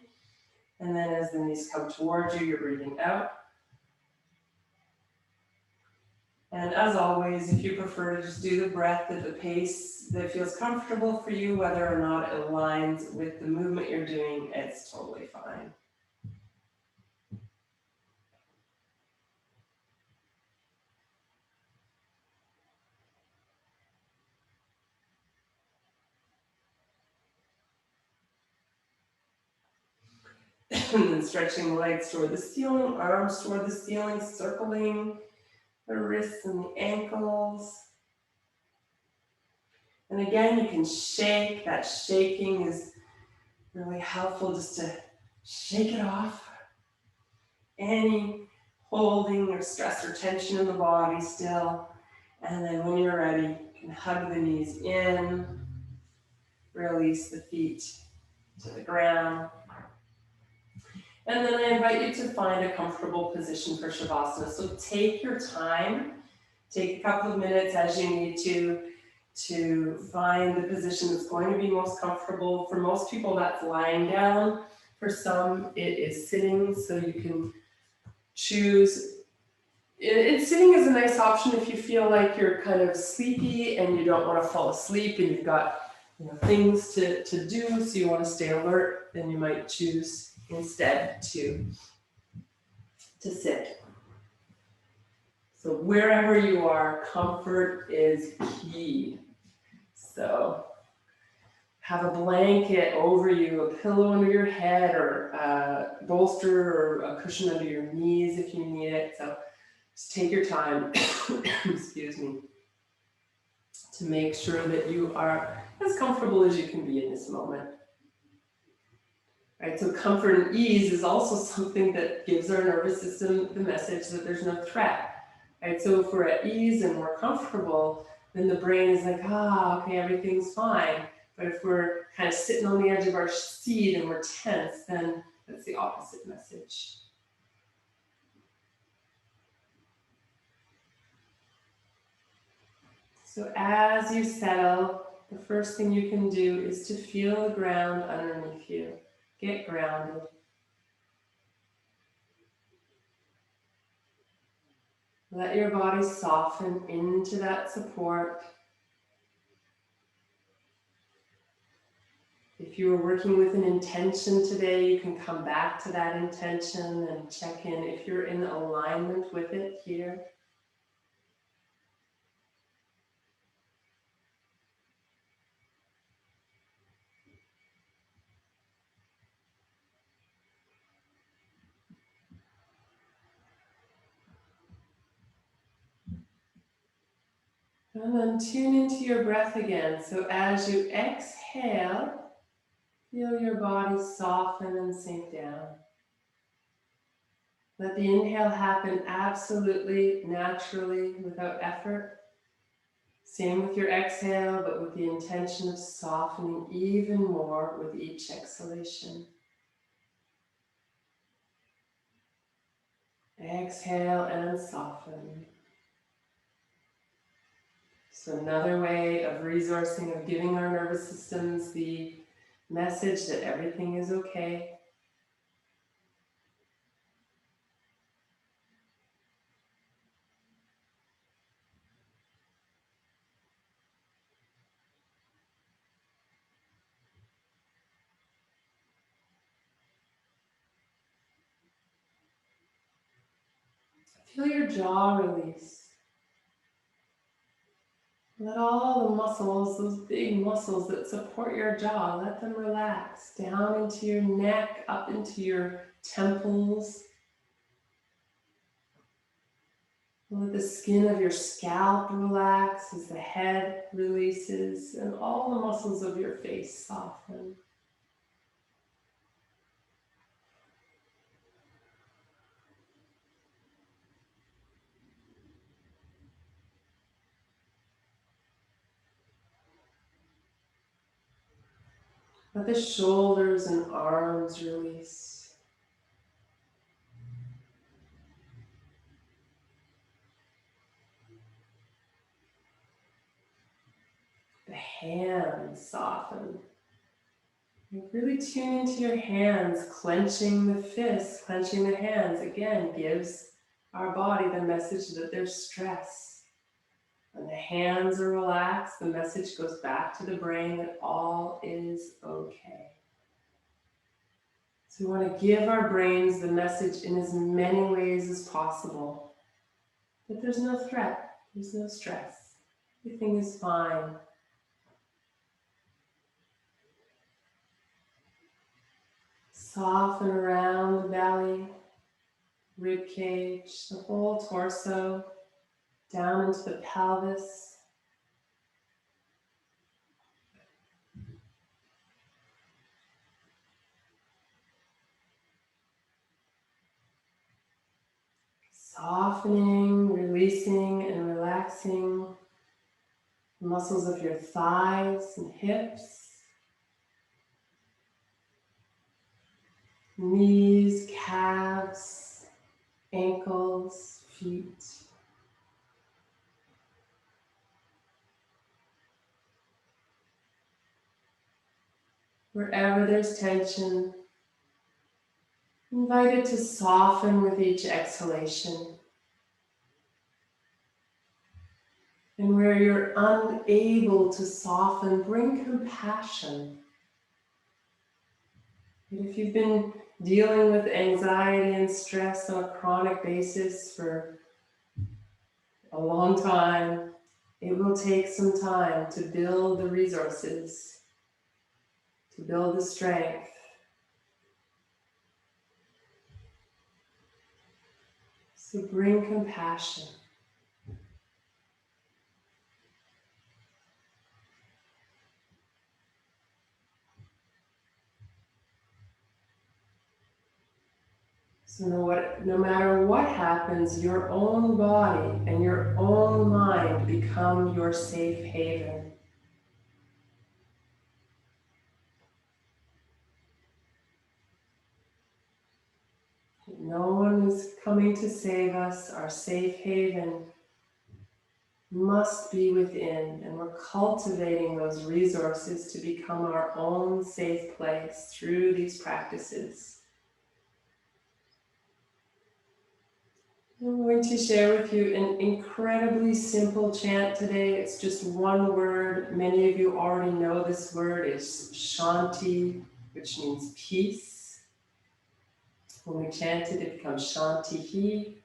And then as the knees come towards you, you're breathing out. And as always, if you prefer to just do the breath at the pace that feels comfortable for you, whether or not it aligns with the movement you're doing, it's totally fine. And then stretching the legs toward the ceiling, arms toward the ceiling, circling the wrists and the ankles. And again, you can shake. That shaking is really helpful just to shake it off. Any holding or stress or tension in the body still. And then when you're ready, you can hug the knees in, release the feet to the ground. And then I invite you to find a comfortable position for Shavasana. So take your time, take a couple of minutes as you need to find the position that's going to be most comfortable. For most people, that's lying down. For some, it is sitting, so you can choose. Sitting is a nice option if you feel like you're kind of sleepy and you don't want to fall asleep and you've got things to do, so you want to stay alert, then you might choose instead to sit. So wherever you are, comfort is key. So have a blanket over you, a pillow under your head, or a bolster or a cushion under your knees if you need it. So just take your time, excuse me, to make sure that you are as comfortable as you can be in this moment. Right, so comfort and ease is also something that gives our nervous system the message that there's no threat. Right, so if we're at ease and we're comfortable, then the brain is like, okay, everything's fine. But if we're kind of sitting on the edge of our seat and we're tense, then that's the opposite message. So as you settle, the first thing you can do is to feel the ground underneath you. Get grounded. Let your body soften into that support. If you were working with an intention today, you can come back to that intention and check in if you're in alignment with it here. And then tune into your breath again. So as you exhale, feel your body soften and sink down. Let the inhale happen absolutely naturally without effort. Same with your exhale, but with the intention of softening even more with each exhalation. Exhale and soften. So another way of resourcing, of giving our nervous systems the message that everything is okay. Feel your jaw release. Let all the muscles, those big muscles that support your jaw, let them relax down into your neck, up into your temples. Let the skin of your scalp relax as the head releases and all the muscles of your face soften. Let the shoulders and arms release. The hands soften. You really tune into your hands, clenching the fists, clenching the hands, again, gives our body the message that there's stress. When the hands are relaxed, the message goes back to the brain that all is okay. So we want to give our brains the message in as many ways as possible that there's no threat, there's no stress, everything is fine. Soften around the belly, rib cage, the whole torso, down into the pelvis. Softening, releasing, and relaxing the muscles of your thighs and hips, knees, calves, ankles, feet. Wherever there's tension, Invite it to soften with each exhalation. And where you're unable to soften, bring compassion. And if you've been dealing with anxiety and stress on a chronic basis for a long time, it will take some time to build the resources, to build the strength. So bring compassion. So no matter what happens, your own body and your own mind become your safe haven. No one is coming to save us. Our safe haven must be within, and we're cultivating those resources to become our own safe place through these practices. I'm going to share with you an incredibly simple chant today. It's just one word. Many of you already know this word. It's Shanti, which means peace. When we chant it, it becomes Shanti.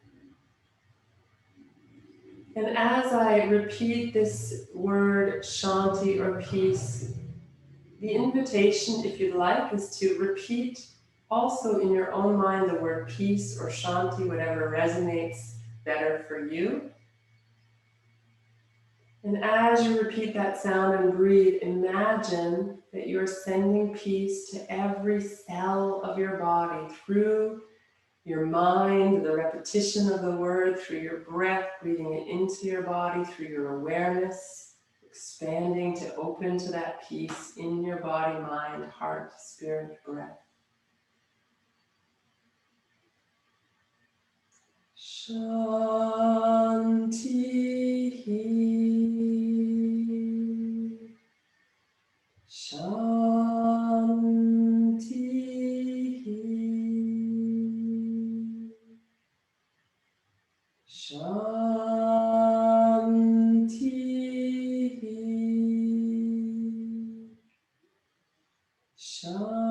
And as I repeat this word, Shanti or peace, the invitation, if you'd like, is to repeat also in your own mind the word peace or Shanti, whatever resonates better for you. And as you repeat that sound and breathe, imagine that you're sending peace to every cell of your body through your mind, the repetition of the word, through your breath, breathing it into your body, through your awareness, expanding to open to that peace in your body, mind, heart, spirit, breath. Shanti. Shanti. Shanti. Shanti.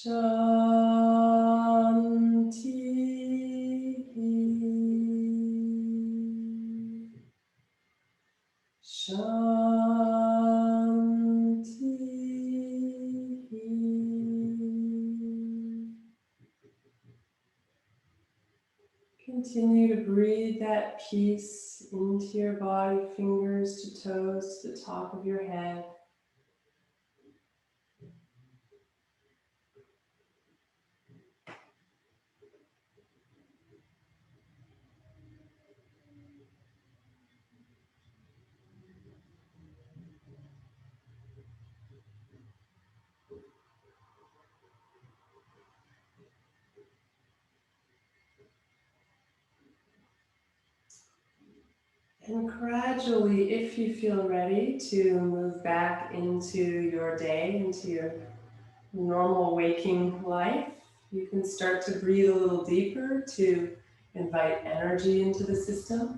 Shanti. Shanti. Continue to breathe that peace into your body, fingers to toes, to the top of your head. And gradually, if you feel ready to move back into your day, into your normal waking life, you can start to breathe a little deeper to invite energy into the system.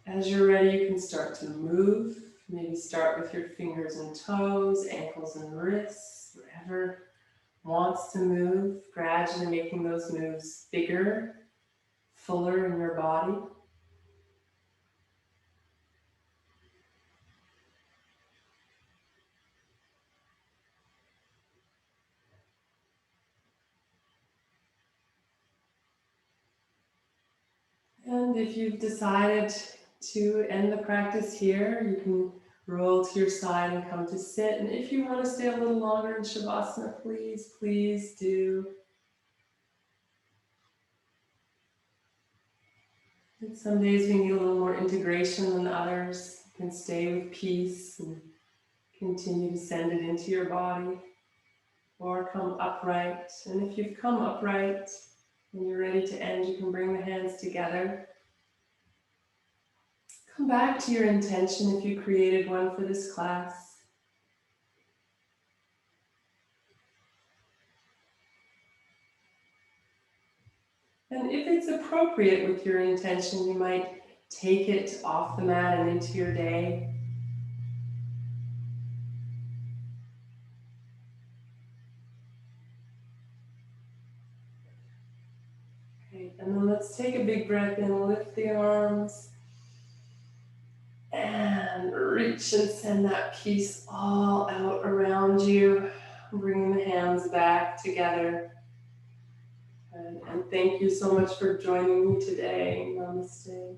As you're ready, you can start to move. Maybe start with your fingers and toes, ankles and wrists, wherever wants to move, gradually making those moves bigger, fuller in your body. And if you've decided to end the practice here, you can roll to your side and come to sit. And if you want to stay a little longer in Shavasana, please, please do. And some days we need a little more integration than others. You can stay with peace and continue to send it into your body, or come upright. And if you've come upright, When you're ready to end, you can bring the hands together. Come back to your intention if you created one for this class. And if it's appropriate with your intention, you might take it off the mat and into your day. Okay, and then let's take a big breath in, lift the arms, and reach and send that peace all out around you. Bringing the hands back together. And thank you so much for joining me today. Namaste.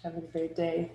Have a great day.